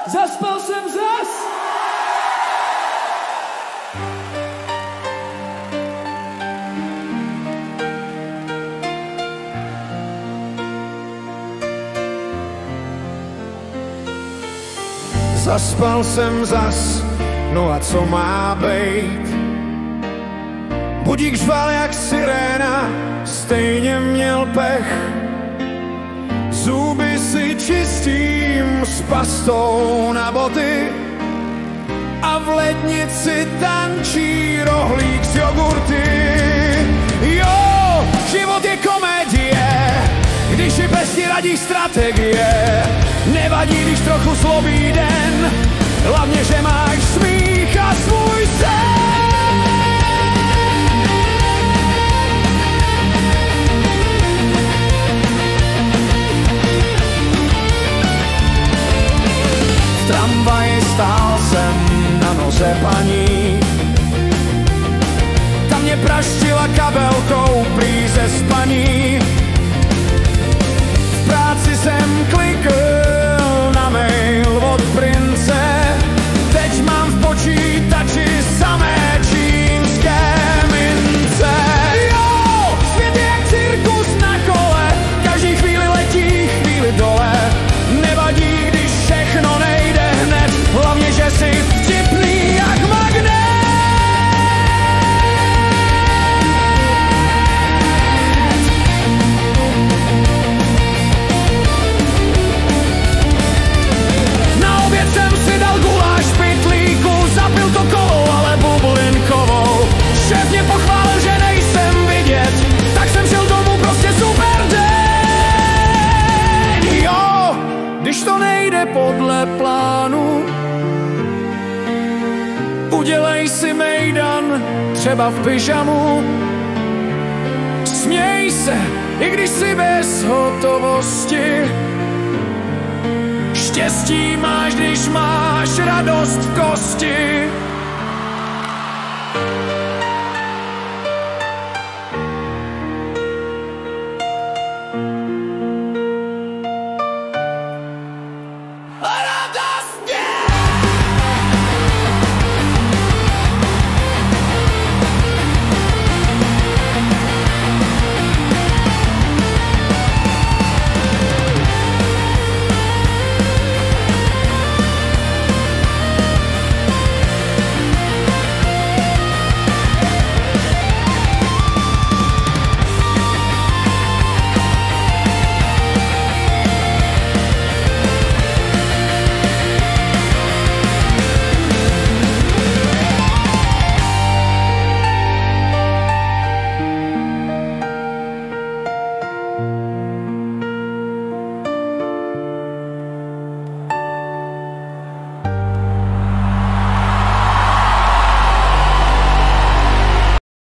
Zaspal jsem zas. Zaspal jsem zas, no a co má bejt? Budík žval jak siréna, stejně měl pech. Zuby si čistím s pastou na boty a v lednici tančí rohlík z jogurty. Jo, život je komedie, když si pesti radí strategie. Nevadí, když trochu zlobí den, hlavně, že máš smích a svůj sen. V tramvaji stál jsem na noze paní, ta mě praštila kabelkou prý ze spaní. V práci jsem klikl na mail od prince, teď mám v počítači samé čínské mince. Jo, svět je jak cirkus na kole, každý chvíli letí, chvíli dole. Nevadí, když všechno nejde hned, hlavně, že jsi vtipný jak magnet. Na oběd jsem si dal guláš v pytlíku, zapil to kolou, ale bublinkovou. Šéf mě pochválil, že nejsem vidět, tak jsem šel domů, prostě super den. Jo, když to nejde podle plánu, udělej si mejdan, třeba v pyžamu. Směj se, i když si bez hotovosti. Štěstí máš, když máš radost v kosti.